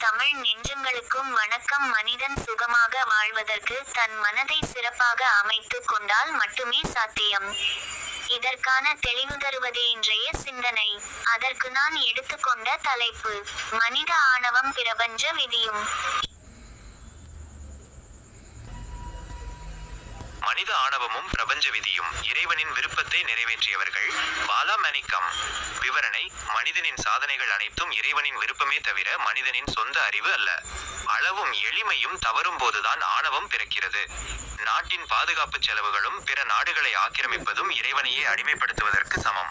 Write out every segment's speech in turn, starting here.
தமிழ் நெஞ்சங்களுக்கும் வணக்கம். மனிதன் சுகமாக வாழ்வதற்கு தன் மனதை சிறப்பாக அமைத்துக் கொண்டால் மட்டுமே சாத்தியம். இதற்கான தெளிவு தருவதே இன்றைய சிந்தனை. அதற்கு நான் எடுத்துக்கொண்ட தலைப்பு, மனித ஆணவம் பிரபஞ்ச விதியும். மனித ஆணவமும் பிரபஞ்ச விதியும். இறைவனின் விருப்பத்தை நிறைவேற்றியவர்கள். பாலா மணிக்கம். விவரணை: மனிதனின் சாதனைகள் அனைத்தும் இறைவனின் விருப்பமே தவிர மனிதனின் சொந்த அறிவு அல்ல. அளவும் எளிமையும் தவறும் போதுதான் ஆணவம் பிறக்கிறது. நாட்டின் பாதுகாப்பு செலவுகளும் பிற நாடுகளை ஆக்கிரமிப்பதும் இறைவனையே அடிமைப்படுத்துவதற்கு சமம்.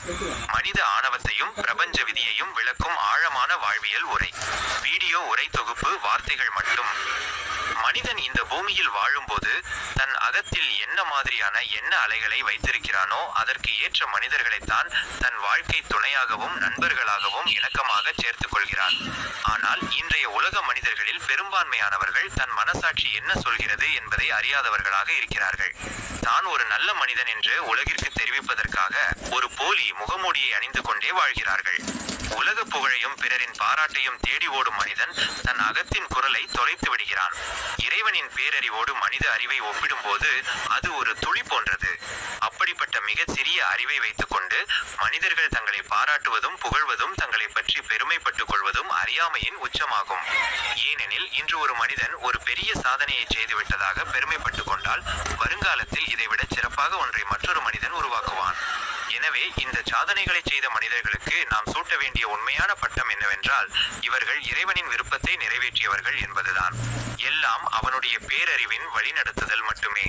மனித ஆணவத்தையும் பிரபஞ்ச விதியையும் விளக்கும் ஆழமான வாழ்வியல் உரை. வீடியோ உரை தொகுப்பு. வார்த்தைகள் மட்டும். மனிதன் இந்த பூமியில் வாழும்போது தன் அகத்தில் என்ன மாதிரியான எண்ண அலைகளை வைத்திருக்கிறானோ அதற்கு ஏற்ற மனிதர்களைத்தான் தன் வாழ்க்கை துணையாகவும் நண்பர்களாகவும் இணக்கமாக சேர்த்துக் கொள்கிறான். ஆனால் இன்றைய உலக மனிதர்களில் பெரும்பான்மையானவர்கள் தன் மனசாட்சி என்ன சொல்கிறது என்பதை அறியாதவர்களாக இருக்கிறார்கள். தான் ஒரு நல்ல மனிதன் என்று உலகிற்கு தெரிவிப்பதற்காக ஒரு போலி முகமூடியை அணிந்து கொண்டே வாழ்கிறார்கள். உலக புகழையும் பிறரின் பாராட்டையும் தேடி ஓடும் மனிதன் தன் அகத்தின் குரலை தொலைத்து விடுகிறான். இறைவனின் பேரறிவோடு மனித அறிவை ஒப்பிடும்போது அது ஒரு துளி போன்றது. அப்படிப்பட்ட மிகச் சிறிய அறிவை வைத்துக்கொண்டு மனிதர்கள் தங்களை பாராட்டுவதும் புகழ்வதும் தங்களை பற்றி பெருமைப்பட்டுக் கொள்வதும் அறியாமையின் உச்சமாகும். ஏனெனில் இன்று ஒரு மனிதன் ஒரு பெரிய சாதனையை செய்துவிட்டதாக பெருமைப்பட்டுக் கொண்டால் வருங்காலத்தில் இதைவிட சிறப்பாக ஒன்றை மற்றொரு மனிதன் உருவாக்குவான். எனவே இந்த சாதனைகளை செய்த மனிதர்களுக்கு நாம் சூட்ட வேண்டிய உண்மையான பட்டம் என்னவென்றால், இவர்கள் இறைவனின் விருப்பத்தை நிறைவேற்றியவர்கள் என்பதுதான். எல்லாம் அவனுடைய பேரறிவின் வழிநடத்துதல் மட்டுமே.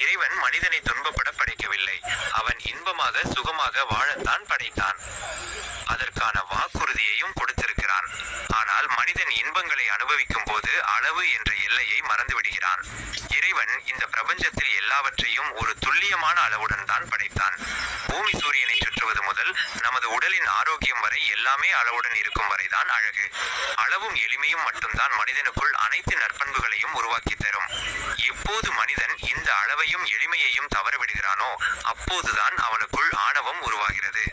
இறைவன் மனிதனை துன்பப்பட படைக்கவில்லை, அவன் இன்பமாக சுகமாக வாழத்தான் படைத்தான். அதற்கான வாக்குறுதியையும் கொடுத்திருக்கிறான். ஆனால் மனிதன் இன்பங்களை அனுபவிக்கும் போது அளவு என்ற எல்லையை மறந்துவிடுகிறான். இறைவன் இந்த பிரபஞ்சத்தில் எல்லாவற்றையும் ஒரு துல்லியமான அளவுடன் தான் படைத்தான். பூமி சூரியனை சுற்றுவது முதல் நமது உடலின் ஆரோக்கியம் வரை எல்லாமே அளவுடன் இருக்கும் வரைதான் அழகு. அளவும் எளிமையும் மட்டும்தான் மனிதனுக்குள் அனைத்து நற்பண்புகளையும் உருவாக்கி தரும். எப்போது மனிதன் இந்த அளவையும் எளிமையையும் தவறவிடுகிறானோ அப்போதுதான் அவனுக்குள் ஆணவம் உருவாகிறது.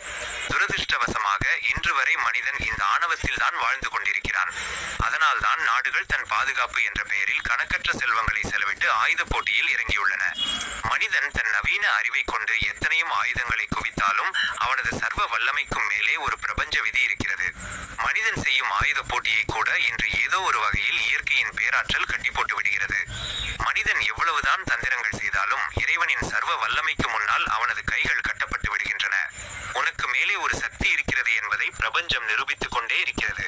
துரதிருஷ்டவசமாக இன்று வரை மனிதன் இந்த ஆணவத்தில் தான் வாழ்ந்து கொண்டிருக்கிறான். அதனால்தான் நாடுகள் தன் பாதுகாப்பு என்ற பெயரில் கணக்கற்ற செல்வங்களை செலவிட்டு ஆயுத போட்டியில் இறங்கியுள்ளன. மனிதன் தன் நவீன அறிவை கொண்டு எத்தனையும் ஆயுதங்களை குவித்தாலும் அவனது சர்வ வல்லமைக்கும் மேலே ஒரு பிரபஞ்ச விதி இருக்கிறது. மனிதன் செய்யும் ஆயுத போட்டியை கூட இன்று ஏதோ ஒரு வகையில் இயற்கையின் பேராற்றல் கட்டி போட்டு விடுகிறது. மனிதன் எவ்வளவுதான் தந்திரங்கள் செய்தாலும் இறைவனின் சர்வ வல்லமைக்கு முன்னால் அவனது கைகள் கட்டப்பட்டு விடுகின்றன. உனக்கு மேலே ஒரு சக்தி இருக்கிறது என்பதை பிரபஞ்சம் நிரூபித்துக் கொண்டே இருக்கிறது.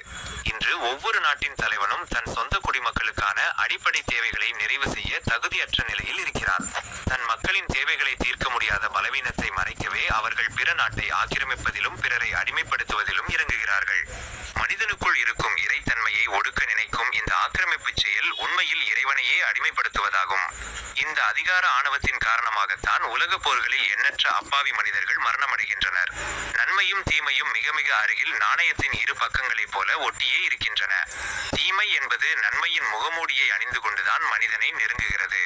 இன்று ஒவ்வொரு நாட்டின் தலைவனும் தன் சொந்த குடிமக்களுக்கான அடிப்படை தேவைகளை நிறைவு செய்ய தகுதியற்ற நிலையில் இருக்கிறார். தன் மக்களின் தேவைகளை தீர்க்க முடியாத பலவீனத்தை மறைக்கவே அவர்கள் பிற நாட்டை ஆக்கிரமிப்பதிலும் பிறரை அடிமைப்படுத்துவதிலும் இறங்குகிறார்கள். மனிதனுக்குள் இருக்கும் இறைத்தன்மையை ஒடுக்க நினைக்கும் இந்த ஆக்கிரமிப்பு செயல் உண்மையில் இறைவனையே அடிமைப்படுத்துவதாகும். இந்த அதிகார ஆணவத்தின் காரணமாகத்தான் உலக போர்களில் எண்ணற்ற அப்பாவி மனிதர்கள் மரணமடைகின்றனர். நன்மையும் தீமையும் மிக மிக அருகில் நாணயத்தின் இரு பக்கங்களைப் போல ஒட்டியே இருக்கின்றன. தீமை என்பது நன்மையின் முகமூடியை அணிந்து கொண்டுதான் மனிதனை நெருங்குகிறது.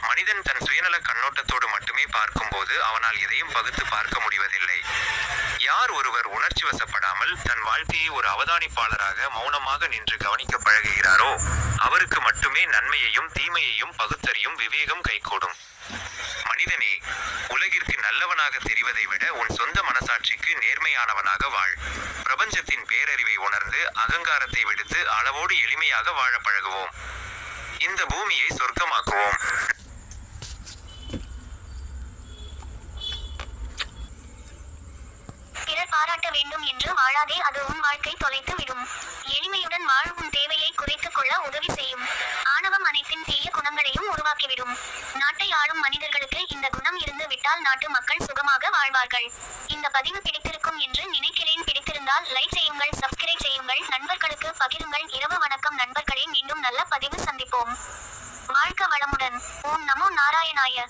மனிதன் தன் சுயநல கண்ணோட்டத்தோடு மட்டுமே பார்க்கும்போது அவனால் எதையும் பகுத்து பார்க்க முடிவதில்லை. யார் ஒருவர் உணர்ச்சி வசப்படாமல் தன் வாழ்க்கையை ஒரு அவதானிப்பாளராக மௌனமாக நின்று கவனிக்க பழகுகிறாரோ அவருக்கு மட்டுமே நன்மையையும் தீமையையும் பகுத்தறியும் விவேகம் கைகூடும். மனிதனே, உலகிற்கு நல்லவனாக தெரிவதை விட உன் சொந்த மனசாட்சிக்கு நேர்மையானவனாக வாழ். பிரபஞ்சத்தின் பேரறிவை உணர்ந்து அகங்காரத்தை விடுத்து அளவோடு எளிமையாக வாழ பழகுவோம். இந்த பூமியை சொர்க்கமாக்குவோம். பிறர் பாராட்ட வேண்டும் என்று வாழாதே, அது உன் வாழ்க்கை தொலைத்து விடும். எளிமையுடன் வாழ உன் தேவையை குறைத்துக் கொள்ள உதவி செய்யும். ஆணவம் அனைத்தின் தீய குணங்களையும் உருவாக்கிவிடும். நாட்டை ஆளும் மனிதர்களுக்கு இந்த குணம் இருந்து விட்டால் நாட்டு மக்கள் சுகமாக வாழ்வார்கள். இந்த பதிவு பிடித்திருக்கும் என்று நினைக்கிறேன். பிடித்திருந்தால் லைக் செய்யுங்கள், சப்ஸ்கிரைப் செய்யுங்கள், நண்பர்களுக்கு பகிருங்கள். இரவு வணக்கம் நண்பர்களே, மீண்டும் நல்ல பதிவு சந்திப்போம். வாழ்க வளமுடன். ஓம் நமோ நாராயணாய.